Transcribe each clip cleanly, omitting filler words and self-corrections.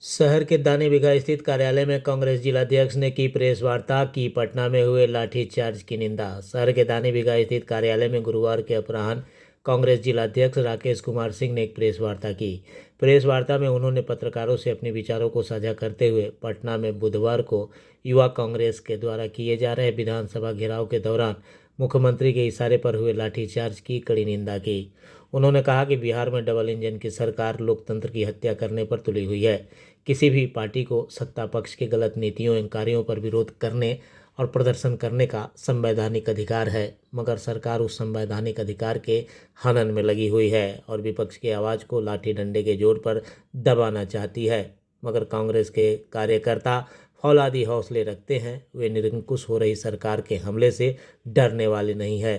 शहर के दानी बिघा स्थित कार्यालय में कांग्रेस जिलाध्यक्ष ने की प्रेस वार्ता की। पटना में हुए लाठीचार्ज की निंदा। शहर के दानी बिघा स्थित कार्यालय में गुरुवार के अपराह्न कांग्रेस जिलाध्यक्ष राकेश कुमार सिंह ने एक प्रेस वार्ता की। प्रेस वार्ता में उन्होंने पत्रकारों से अपने विचारों को साझा करते हुए पटना में बुधवार को युवा कांग्रेस के द्वारा किए जा रहे विधानसभा घेराव के दौरान मुख्यमंत्री के इशारे पर हुए लाठीचार्ज की कड़ी निंदा की। उन्होंने कहा कि बिहार में डबल इंजन की सरकार लोकतंत्र की हत्या करने पर तुली हुई है। किसी भी पार्टी को सत्ता पक्ष के गलत नीतियों एवं कार्यों पर विरोध करने और प्रदर्शन करने का संवैधानिक अधिकार है, मगर सरकार उस संवैधानिक अधिकार के हनन में लगी हुई है और विपक्ष की आवाज़ को लाठी डंडे के जोर पर दबाना चाहती है। मगर कांग्रेस के कार्यकर्ता फौलादी हौसले रखते हैं। वे निरंकुश हो रही सरकार के हमले से डरने वाले नहीं है।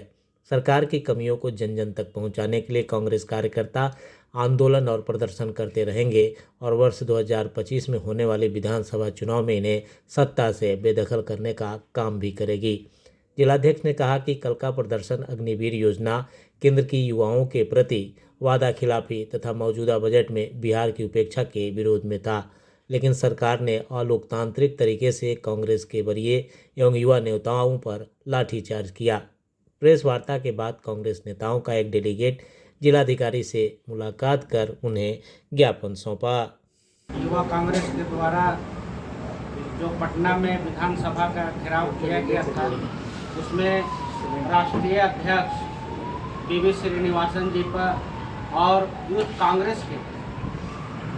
सरकार की कमियों को जन जन तक पहुंचाने के लिए कांग्रेस कार्यकर्ता आंदोलन और प्रदर्शन करते रहेंगे और वर्ष 2025 में होने वाले विधानसभा चुनाव में इन्हें सत्ता से बेदखल करने का काम भी करेगी। जिलाध्यक्ष ने कहा कि कल का प्रदर्शन अग्निवीर योजना, केंद्र की युवाओं के प्रति वादा खिलाफी तथा मौजूदा बजट में बिहार की उपेक्षा के विरोध में था, लेकिन सरकार ने अलोकतांत्रिक तरीके से कांग्रेस के वरीय एवं युवा नेताओं पर लाठीचार्ज किया। प्रेस वार्ता के बाद कांग्रेस नेताओं का एक डेलीगेट जिलाधिकारी से मुलाकात कर उन्हें ज्ञापन सौंपा। युवा कांग्रेस के द्वारा जो पटना में विधानसभा का घेराव किया गया था, उसमें राष्ट्रीय अध्यक्ष पीवी श्रीनिवासन जी पर और यूथ कांग्रेस के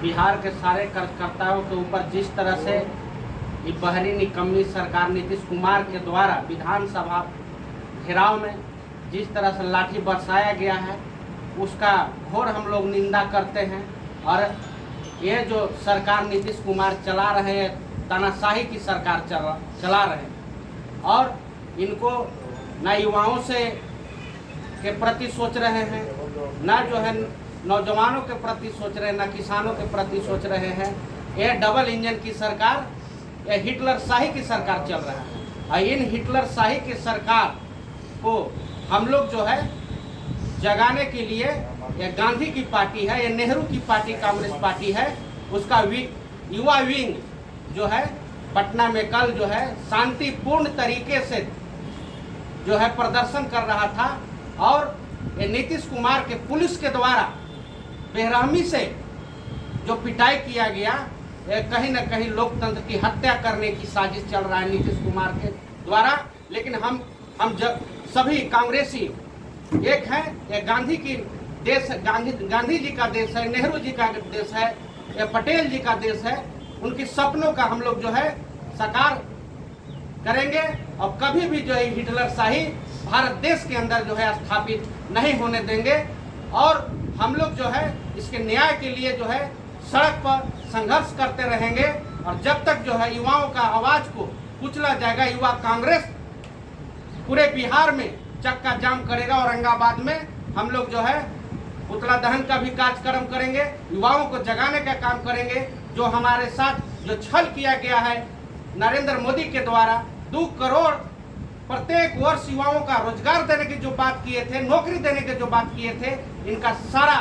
बिहार के सारे कार्यकर्ताओं के ऊपर जिस तरह से ये बहरी निकम्मी सरकार नीतीश कुमार के द्वारा विधानसभा घेराव में जिस तरह से लाठी बरसाया गया है, उसका घोर हम लोग निंदा करते हैं। और ये जो सरकार नीतीश कुमार चला रहे हैं, तानाशाही की सरकार चला रहे हैं और इनको न युवाओं से के प्रति सोच रहे हैं, न जो है नौजवानों के प्रति सोच रहे हैं, न किसानों के प्रति सोच रहे हैं। ये डबल इंजन की सरकार, ये हिटलर शाही की सरकार चल रहा है और इन हिटलर शाही की सरकार को हम लोग जो है जगाने के लिए, ये गांधी की पार्टी है, ये नेहरू की पार्टी कांग्रेस पार्टी है, उसका युवा विंग जो है पटना में कल जो है शांतिपूर्ण तरीके से जो है प्रदर्शन कर रहा था और ये नीतीश कुमार के पुलिस के द्वारा बेरहमी से जो पिटाई किया गया, ये कहीं न कहीं लोकतंत्र की हत्या करने की साजिश चल रहा है नीतीश कुमार के द्वारा। लेकिन हम सभी कांग्रेसी एक हैं। ये गांधी की देश, गांधी जी का देश है, नेहरू जी का देश है, ये पटेल जी का देश है। उनकी सपनों का हम लोग जो है साकार करेंगे और कभी भी जो है हिटलर शाही भारत देश के अंदर जो है स्थापित नहीं होने देंगे। और हम लोग जो है इसके न्याय के लिए जो है सड़क पर संघर्ष करते रहेंगे और जब तक जो है युवाओं का आवाज को कुचला जाएगा, युवा कांग्रेस पूरे बिहार में चक्का जाम करेगा। औरंगाबाद में हम लोग जो है पुतला दहन का भी कार्यक्रम करेंगे, युवाओं को जगाने का काम करेंगे। जो हमारे साथ जो छल किया गया है नरेंद्र मोदी के द्वारा, 2 करोड़ प्रत्येक वर्ष युवाओं का रोजगार देने की जो बात किए थे, नौकरी देने की जो बात किए थे, इनका सारा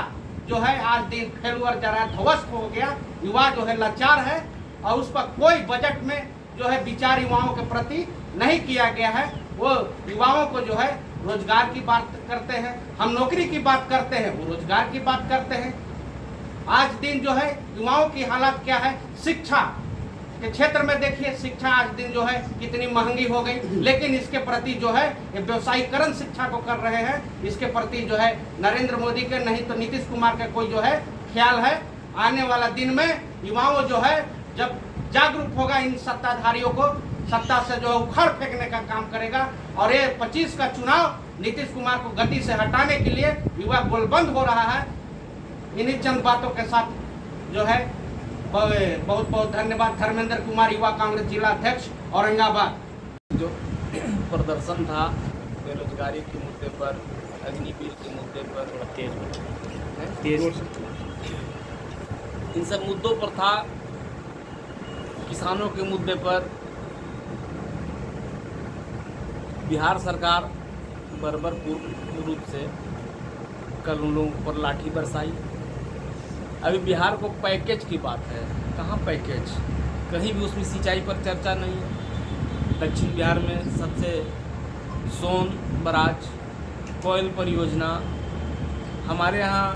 जो है आज दिन फेलुअर जा रहा है, ध्वस्त हो गया। युवा जो है लाचार है और उस पर कोई बजट में जो है विचार युवाओं के प्रति नहीं किया गया है। वो युवाओं को जो है रोजगार की बात करते हैं, हम नौकरी की बात करते हैं, वो रोजगार की बात करते हैं। आज दिन जो है युवाओं की हालत क्या है, शिक्षा के क्षेत्र में देखिए, शिक्षा आज दिन जो है कितनी महंगी हो गई, लेकिन इसके प्रति जो है ये व्यवसायीकरण शिक्षा को कर रहे हैं। इसके प्रति जो है नरेंद्र मोदी के नहीं तो नीतीश कुमार का कोई जो है ख्याल है। आने वाला दिन में युवाओं जो है जब जागरूक होगा, इन सत्ताधारियों को सत्ता से जो है उखाड़ फेंकने का काम करेगा। और ये 25 का चुनाव नीतीश कुमार को गति से हटाने के लिए युवा गोलबंद हो रहा है। इन्हीं चंद बातों के साथ जो है बहुत बहुत धन्यवाद। धर्मेंद्र कुमार, युवा कांग्रेस जिला अध्यक्ष, औरंगाबाद। जो प्रदर्शन था बेरोजगारी के मुद्दे पर, अग्निवीर के मुद्दे पर, इन सब मुद्दों पर था, किसानों के मुद्दे पर बिहार सरकार बर्बरपूर्ण रूप से कल उन लोगों पर लाठी बरसाई। अभी बिहार को पैकेज की बात है, कहाँ पैकेज, कहीं भी उसमें सिंचाई पर चर्चा नहीं है। दक्षिण बिहार में सबसे सोन बराज, कोयल परियोजना, हमारे यहाँ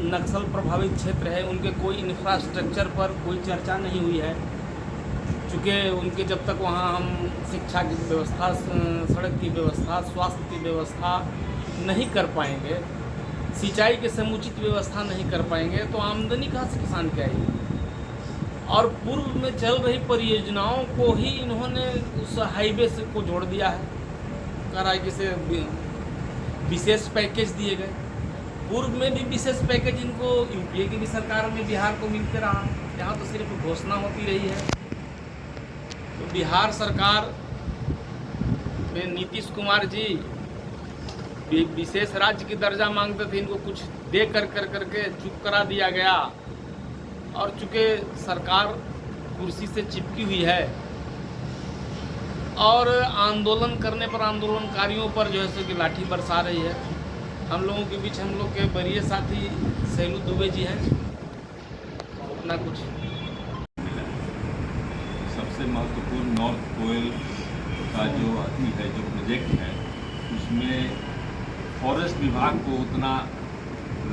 नक्सल प्रभावित क्षेत्र है, उनके कोई इंफ्रास्ट्रक्चर पर कोई चर्चा नहीं हुई है। चूँकि उनके जब तक वहाँ हम शिक्षा की व्यवस्था, सड़क की व्यवस्था, स्वास्थ्य की व्यवस्था नहीं कर पाएंगे, सिंचाई के समुचित व्यवस्था नहीं कर पाएंगे, तो आमदनी कहाँ से किसान की आएगी। और पूर्व में चल रही परियोजनाओं को ही इन्होंने उस हाईवे से को जोड़ दिया है, करा जिसे विशेष पैकेज दिए गए। पूर्व में भी विशेष पैकेज इनको यूपीए की भी सरकार में बिहार को मिलते रहा, यहाँ तो सिर्फ घोषणा होती रही है। तो बिहार सरकार में नीतीश कुमार जी विशेष राज्य की दर्जा मांगते थे, इनको कुछ दे करके चुप करा दिया गया। और चूँकि सरकार कुर्सी से चिपकी हुई है और आंदोलन करने पर, आंदोलनकारियों पर जो है सो कि लाठी बरसा रही है। हम लोगों के बीच हम लोग के वरीय साथी सैलू दुबे जी हैं, अपना कुछ। सबसे महत्वपूर्ण नॉर्थ कोयल का जो अति है, जो प्रोजेक्ट है, उसमें फॉरेस्ट विभाग को उतना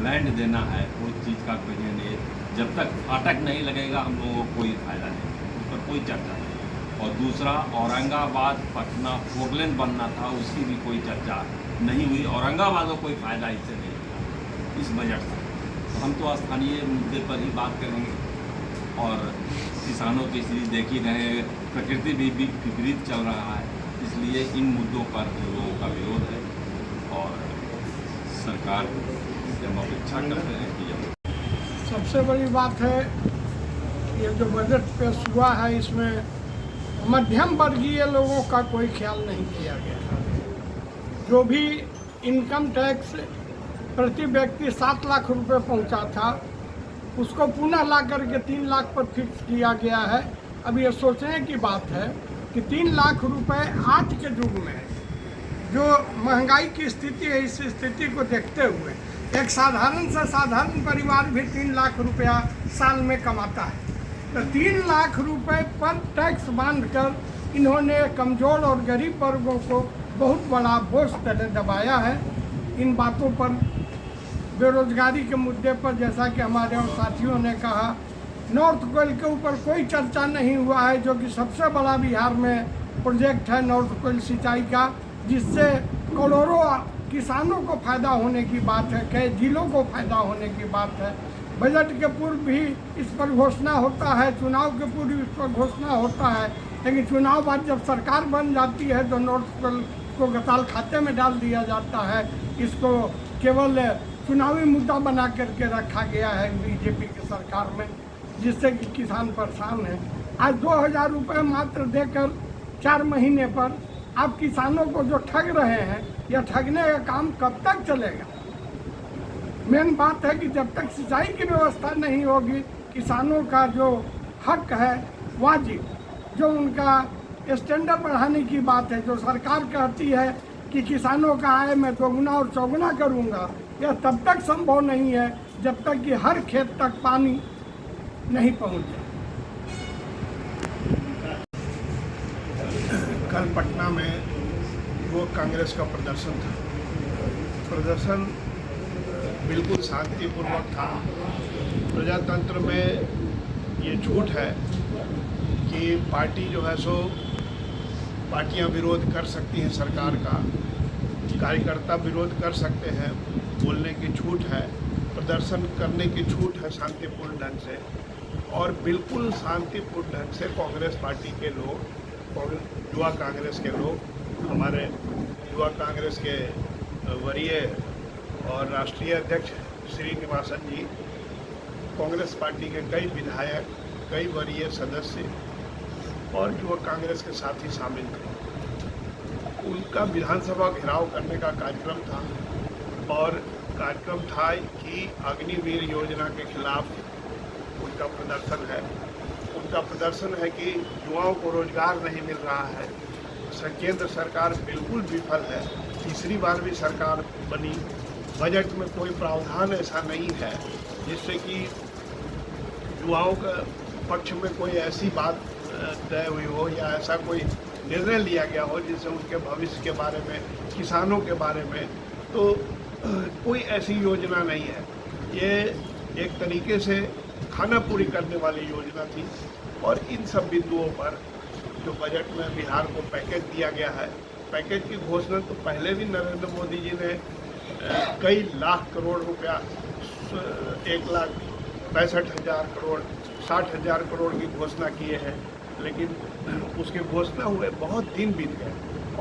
लैंड देना है, वो चीज़ का कहीं नहीं। जब तक फाटक नहीं लगेगा हम लोगों को कोई फायदा नहीं, उस पर कोई चर्चा नहीं। और दूसरा, औरंगाबाद पटना फोरलेन बनना था, उसकी भी कोई चर्चा नहीं हुई। औरंगाबाद को कोई फ़ायदा इससे नहीं हुआ इस बजट से। तो हम तो स्थानीय मुद्दे पर ही बात करेंगे। और किसानों की स्थिति देख ही रहे, प्रकृति भी विपरीत चल रहा है, इसलिए इन मुद्दों पर लोगों का विरोध है। और सरकार से हम अपेक्षा करते हैं कि जब सबसे बड़ी बात है, ये जो बजट पेश हुआ है, इसमें मध्यम वर्गीय लोगों का कोई ख्याल नहीं किया गया। जो भी इनकम टैक्स प्रति व्यक्ति 7 लाख रुपए पहुंचा था, उसको पुनः ला करके 3 लाख पर फिक्स किया गया है। अब ये सोचने की बात है कि 3 लाख रुपए आज के युग में जो महंगाई की स्थिति है, इस स्थिति को देखते हुए एक साधारण से साधारण परिवार भी 3 लाख रुपया साल में कमाता है। तो 3 लाख रुपए पर टैक्स बांधकर इन्होंने कमज़ोर और गरीब वर्गों को बहुत बड़ा बोझ तले दबाया है। इन बातों पर, बेरोजगारी के मुद्दे पर, जैसा कि हमारे और साथियों ने कहा, नॉर्थ कोयल के ऊपर कोई चर्चा नहीं हुआ है, जो कि सबसे बड़ा बिहार में प्रोजेक्ट है नॉर्थ कोयल सिंचाई का, जिससे करोड़ों किसानों को फ़ायदा होने की बात है, कई जिलों को फ़ायदा होने की बात है। बजट के पूर्व भी इस पर घोषणा होता है, चुनाव के पूर्व इस पर घोषणा होता है, लेकिन चुनाव बाद जब सरकार बन जाती है तो नॉर्थ कोयल को गताल खाते में डाल दिया जाता है। इसको केवल चुनावी मुद्दा बना करके रखा गया है बीजेपी की सरकार में, जिससे कि किसान परेशान है। आज 2000 रुपये मात्र देकर 4 महीने पर आप किसानों को जो ठग रहे हैं, यह ठगने का काम कब तक चलेगा। मेन बात है कि जब तक सिंचाई की व्यवस्था नहीं होगी, किसानों का जो हक है वाजिब, जो उनका स्टैंडर्ड बढ़ाने की बात है, जो सरकार कहती है कि किसानों का आय मैं दोगुना और चौगुना करूंगा, यह तब तक संभव नहीं है जब तक कि हर खेत तक पानी नहीं पहुंच जाए। कल पटना में युवक कांग्रेस का प्रदर्शन था। प्रदर्शन बिल्कुल शांतिपूर्वक था। प्रजातंत्र में ये झूठ है कि पार्टी जो है सो पार्टियां विरोध कर सकती हैं सरकार का, कार्यकर्ता विरोध कर सकते हैं, बोलने की छूट है, प्रदर्शन करने की छूट है शांतिपूर्ण ढंग से। और बिल्कुल शांतिपूर्ण ढंग से कांग्रेस पार्टी के लोग, युवा कांग्रेस के लोग, हमारे युवा कांग्रेस के वरीय और राष्ट्रीय अध्यक्ष श्रीनिवासन जी, कांग्रेस पार्टी के कई विधायक, कई वरीय सदस्य और युवा कांग्रेस के साथी शामिल थे। उनका विधानसभा घेराव करने का कार्यक्रम था और कार्यक्रम था कि अग्निवीर योजना के खिलाफ उनका प्रदर्शन है। उनका प्रदर्शन है कि युवाओं को रोजगार नहीं मिल रहा है। केंद्र सरकार बिल्कुल विफल है। तीसरी बार भी सरकार बनी, बजट में कोई प्रावधान ऐसा नहीं है जिससे कि युवाओं का पक्ष में कोई ऐसी बात तय हुई हो या ऐसा कोई निर्णय लिया गया हो जिससे उनके भविष्य के बारे में, किसानों के बारे में, तो कोई ऐसी योजना नहीं है। ये एक तरीके से खाना पूरी करने वाली योजना थी और इन सब बिंदुओं पर जो बजट में बिहार को पैकेज दिया गया है, पैकेज की घोषणा तो पहले भी नरेंद्र मोदी जी ने कई लाख करोड़ रुपया, 1,65,000 करोड़, 60,000 करोड़ की घोषणा किए हैं, लेकिन उसके घोषणा हुए बहुत दिन बीत गए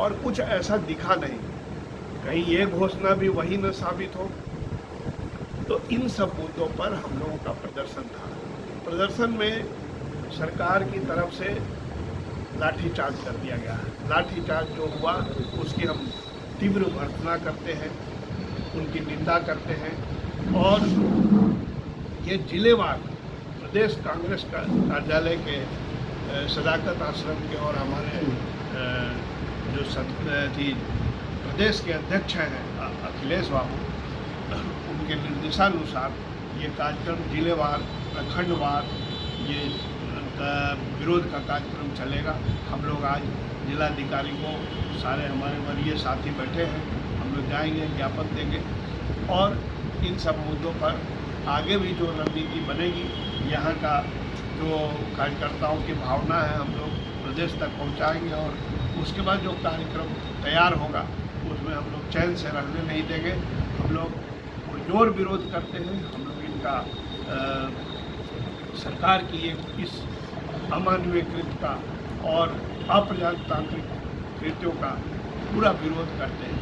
और कुछ ऐसा दिखा नहीं। कहीं ये घोषणा भी वही न साबित हो। तो इन सब मुद्दों पर हम लोगों का प्रदर्शन था। प्रदर्शन में सरकार की तरफ से लाठीचार्ज कर दिया गया है। लाठीचार्ज जो हुआ उसकी हम तीव्र भर्त्सना करते हैं, उनकी निंदा करते हैं और ये जिलेवार प्रदेश कांग्रेस का कार्यालय के सदाकत आश्रम के और हमारे जो प्रदेश के अध्यक्ष हैं अखिलेश बाबू, उनके निर्देशानुसार ये कार्यक्रम जिलेवार, प्रखंडवार ये विरोध का कार्यक्रम चलेगा। हम लोग आज जिलाधिकारी को, सारे हमारे वरीय साथी बैठे हैं, हम लोग जाएंगे, ज्ञापन देंगे और इन सब मुद्दों पर आगे भी जो रणनीति बनेगी, यहाँ का जो कार्यकर्ताओं की भावना है हम लोग प्रदेश तक पहुँचाएंगे और उसके बाद जो कार्यक्रम तैयार होगा उसमें हम लोग चैन से रहने नहीं देंगे। हम लोग जोर विरोध करते हैं। हम लोग इनका सरकार की इस अमानवीय कृत्य का और अप्रजातांत्रिक कृत्यों का पूरा विरोध करते हैं।